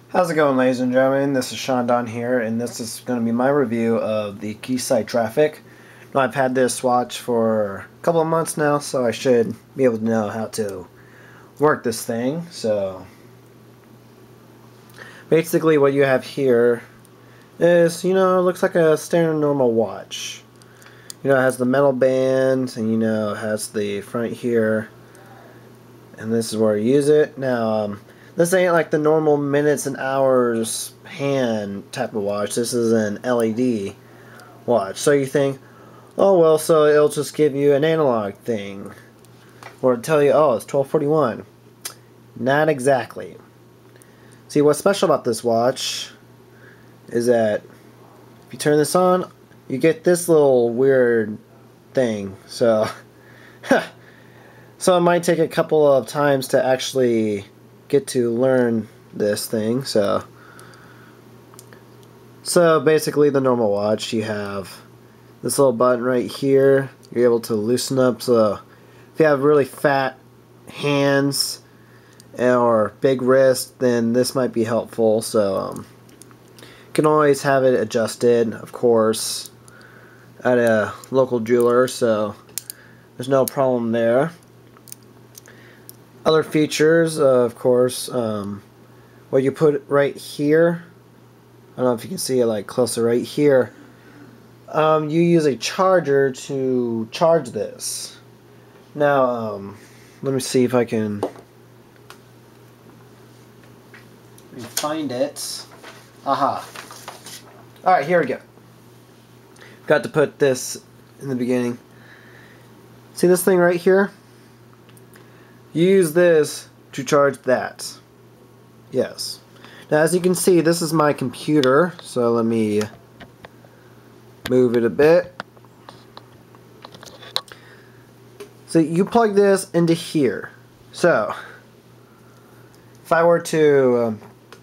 How's it going, ladies and gentlemen? This is Sean Don here, and this is going to be my review of the Kisai Traffic. Now, I've had this watch for a couple of months now, so I should be able to know how to work this thing. So, basically what you have here is, it looks like a standard normal watch. It has the metal band, and it has the front here, and this is where you use it. Now, this ain't like the normal minutes and hours hand type of watch. This is an LED watch. So you think, oh well, so it'll just give you an analog thing, or tell you, oh, it's 12:41. Not exactly. See, what's special about this watch is that if you turn this on, you get this little weird thing. So, so it might take a couple of times to actually get to learn this thing. So basically, the normal watch, you have this little button right here. You're able to loosen up. So if you have really fat hands or big wrists, then this might be helpful. So you can always have it adjusted, of course, at a local jeweler, so there's no problem there. Other features, of course, what you put right here, I don't know if you can see it like closer right here, you use a charger to charge this. Now, let me see if I can find it. Aha. Alright, here we go. Got to put this in the beginning. See this thing right here? You use this to charge that. Yes. Now, as you can see, this is my computer, so let me move it a bit. So you plug this into here. So if I were to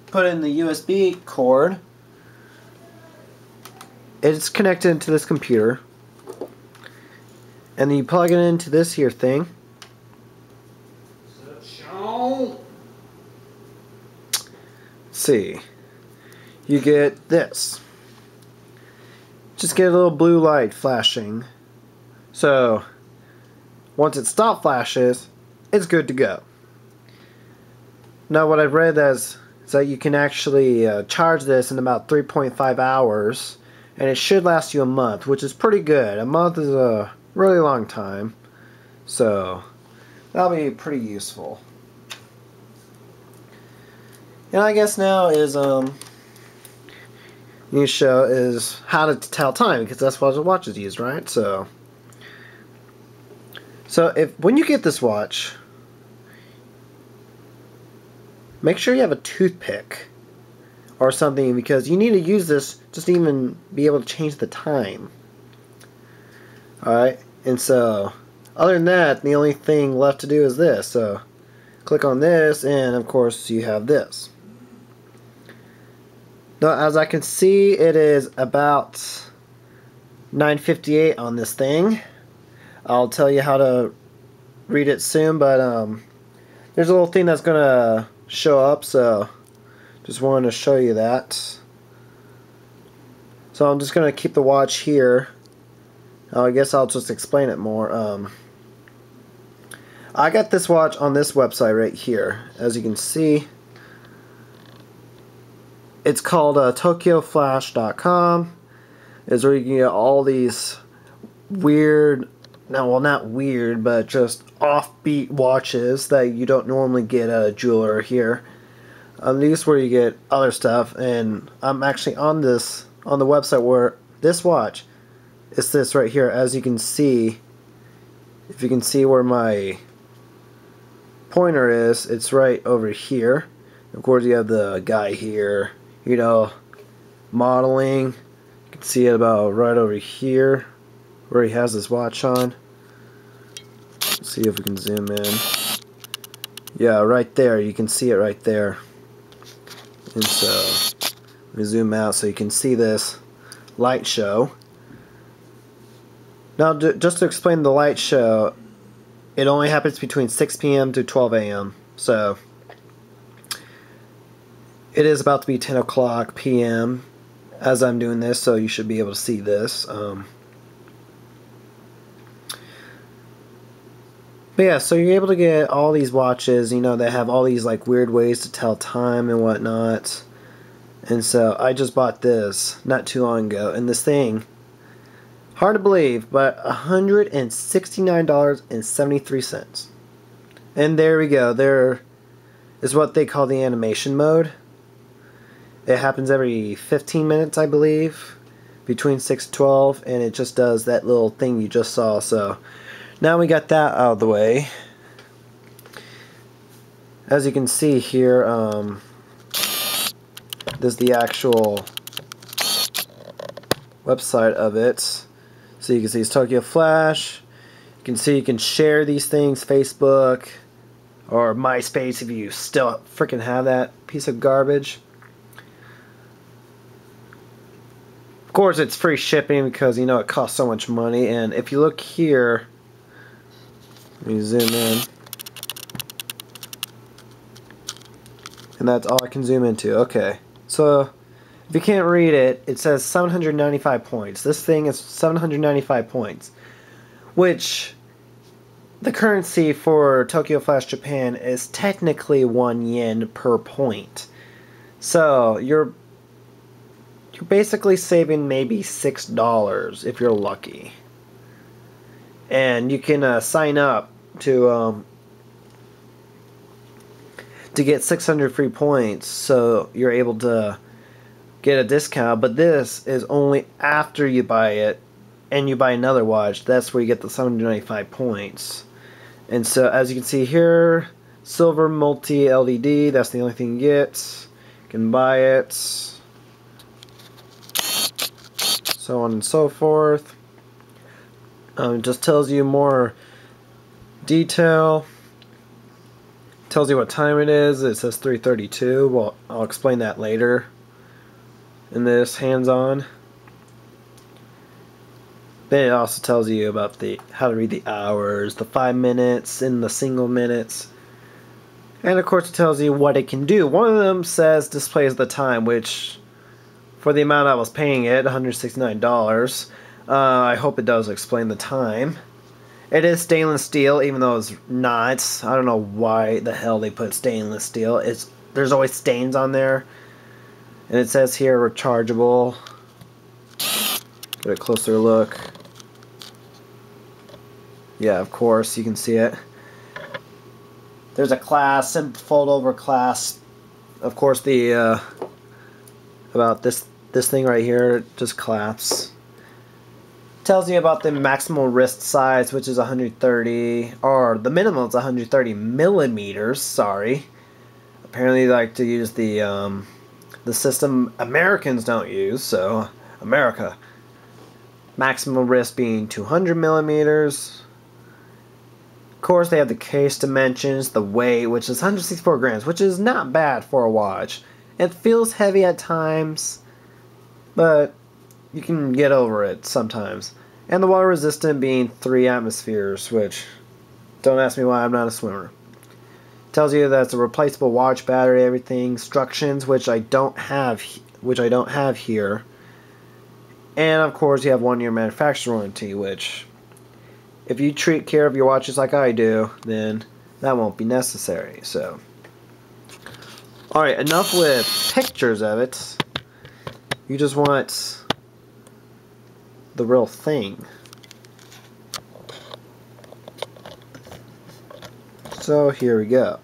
put in the USB cord, it's connected to this computer, and then you plug it into this here thing. See, you get this. Just get a little blue light flashing. So once it stops flashes, it's good to go. Now, what I've read is that you can actually charge this in about 3.5 hours, and it should last you a month, which is pretty good. A month is a really long time, so that'll be pretty useful. And I guess now is new show is how to tell time, because that's what the watch is used, right? So if when you get this watch, make sure you have a toothpick or something, because you need to use this just to even be able to change the time. Alright, and so other than that, the only thing left to do is this. So click on this, and of course you have this. Now, as I can see, it is about 9:58 on this thing. I'll tell you how to read it soon, but there's a little thing that's gonna show up, so just wanted to show you that. So I'm just gonna keep the watch here. I guess I'll just explain it more. I got this watch on this website right here. As you can see, it's called TokyoFlash.com. Is where you can get all these weird, well, not weird, but just offbeat watches that you don't normally get at a jeweler here. These is where you get other stuff, and I'm actually on the website where this watch is this right here. As you can see, if you can see where my pointer is, it's right over here. Of course, you have the guy here, modeling. You can see it about right over here where he has his watch on. Let's see if we can zoom in. Yeah, right there. You can see it right there. And so let me zoom out so you can see this light show. Now, just to explain the light show, it only happens between 6 p.m. to 12 a.m. So It is about to be 10 o'clock p.m. as I'm doing this, so you should be able to see this. But yeah, so you're able to get all these watches, you know, that have all these like weird ways to tell time and whatnot. And so I just bought this not too long ago, and this thing, hard to believe, but $169.73. And there we go. There is what they call the animation mode. It happens every 15 minutes, I believe, between 6 and 12, and it just does that little thing you just saw. So now we got that out of the way. As you can see here, this is the actual website of it. So you can see it's Tokyo Flash. You can see you can share these things, Facebook or MySpace if you still freaking have that piece of garbage. Of course, it's free shipping because, you know, it costs so much money. And if you look here, let me zoom in. And that's all I can zoom into. Okay. So, if you can't read it, it says 795 points. This thing is 795 points. Which, the currency for Tokyo Flash Japan is technically 1 yen per point. So, you're basically saving maybe $6 if you're lucky. And you can sign up to get 600 free points, so you're able to get a discount. But this is only after you buy it and you buy another watch. That's where you get the 795 points. And so as you can see here, silver multi l.e.d, that's the only thing you get. You can buy it, so on and so forth. It just tells you more detail. Tells you what time it is. It says 3:32. Well, I'll explain that later in this hands-on. Then it also tells you about how to read the hours, the 5 minutes, and the single minutes. And of course it tells you what it can do. One of them says displays the time, which for the amount I was paying it, $169, I hope it does explain the time. It is stainless steel, even though it's not. I don't know why the hell they put stainless steel. There's always stains on there. And it says here rechargeable. Get a closer look. Yeah, of course, you can see it. There's a clasp, simple fold over clasp. Of course, the about this thing right here just clasps. Tells you about the maximum wrist size, which is 130, or the minimum is 130 millimeters. Sorry. Apparently, they like to use the system Americans don't use. So, America. Maximum wrist being 200 millimeters. Of course, they have the case dimensions, the weight, which is 164 grams, which is not bad for a watch. It feels heavy at times, but you can get over it sometimes. And the water resistant being 3 atmospheres, which, don't ask me why, I'm not a swimmer. Tells you that it's a replaceable watch battery, everything, instructions, which I don't have here. And of course you have 1 year manufacturer warranty, which if you treat care of your watches like I do, then that won't be necessary. So, alright, enough with pictures of it. You just want the real thing. So here we go.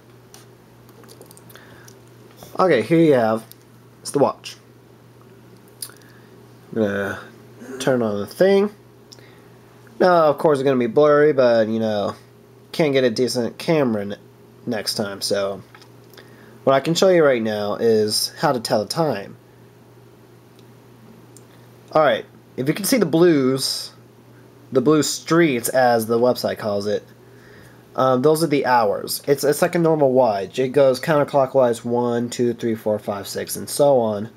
Okay, here you have, it's the watch. I'm gonna turn on the thing. Now, of course, it's gonna be blurry, but you know, can't get a decent camera next time. So, what I can show you right now is how to tell the time. Alright, if you can see the blue streets as the website calls it, those are the hours. It's like a normal watch. It goes counterclockwise 1, 2, 3, 4, 5, 6, and so on.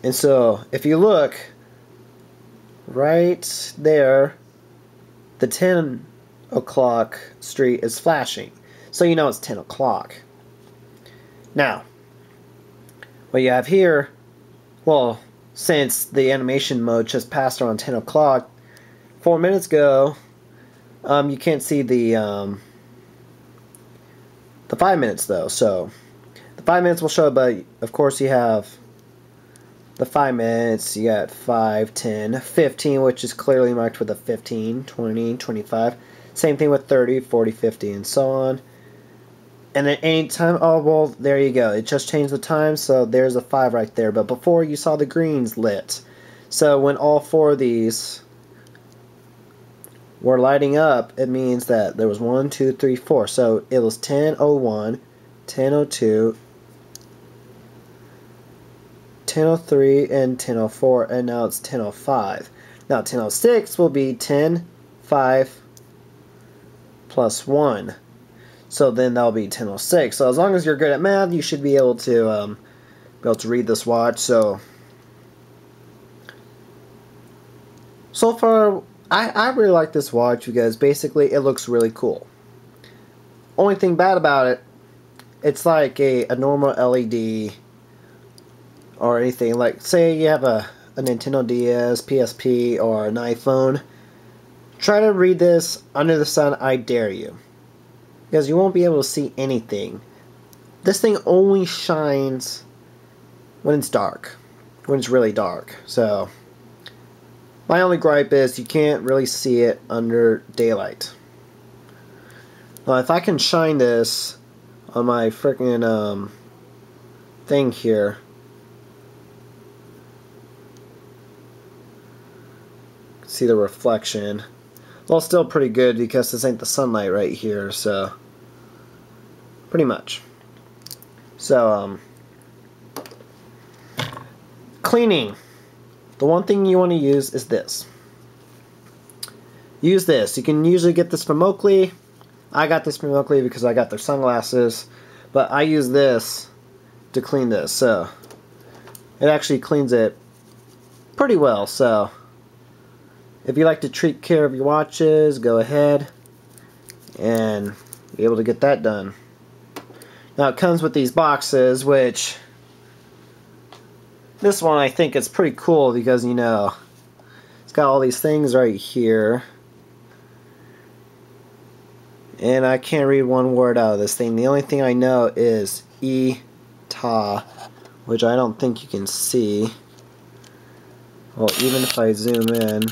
And so, if you look right there, the 10 o'clock street is flashing. So you know it's 10 o'clock. Now, what you have here, well, since the animation mode just passed around 10 o'clock, 4 minutes ago, you can't see the 5 minutes though. So the 5 minutes will show, but of course you have the 5 minutes, you got 5, 10, 15, which is clearly marked with a 15, 20, 25. Same thing with 30, 40, 50, and so on. And at any time, oh, well, there you go. It just changed the time, so there's a 5 right there. But before, you saw the greens lit. So when all 4 of these were lighting up, it means that there was 1, 2, 3, 4. So it was 10:01, 10:02, 10:03, and 10:04, and now it's 10:05. Now 10:06 will be 10, 5, plus 1. So then that'll be 10:06. So as long as you're good at math, you should be able to read this watch. So far, I really like this watch because basically it looks really cool. Only thing bad about it, it's like a normal LED or anything. Like say you have a Nintendo DS, PSP, or an iPhone. Try to read this under the sun, I dare you. Because you won't be able to see anything. This thing only shines when it's dark. When it's really dark. So my only gripe is you can't really see it under daylight. Now if I can shine this on my freaking thing here, see the reflection. Well, still pretty good because this ain't the sunlight right here, so pretty much. So cleaning. The one thing you want to use is this. Use this. You can usually get this from Oakley. I got this from Oakley because I got their sunglasses, but I use this to clean this. So it actually cleans it pretty well. So if you like to take care of your watches, go ahead and be able to get that done. Now it comes with these boxes, which this one I think is pretty cool because, you know, it's got all these things right here. And I can't read one word out of this thing. The only thing I know is l.e.d, which I don't think you can see. Well, even if I zoom in,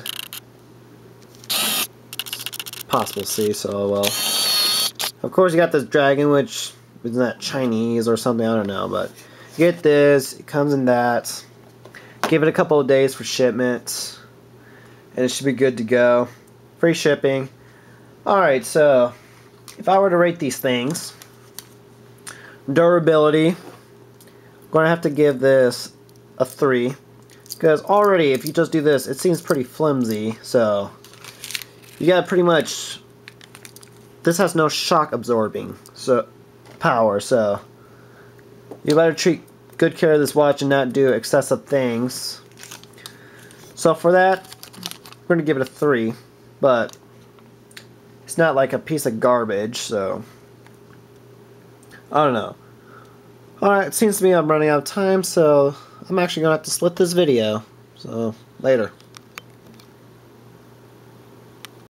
possible to see, so well. Of course you got this dragon, which isn't that Chinese or something, I don't know, but you get this, it comes in that. Give it a couple of days for shipment, and it should be good to go. Free shipping. Alright, so if I were to rate these things, durability, I'm going to have to give this a 3. Because already, if you just do this, it seems pretty flimsy, so you got pretty much, this has no shock absorbing power, so you better treat good care of this watch and not do excessive things. So for that, we're going to give it a 3, but it's not like a piece of garbage, so I don't know. Alright, it seems to me I'm running out of time, so I'm actually going to have to split this video. So, later.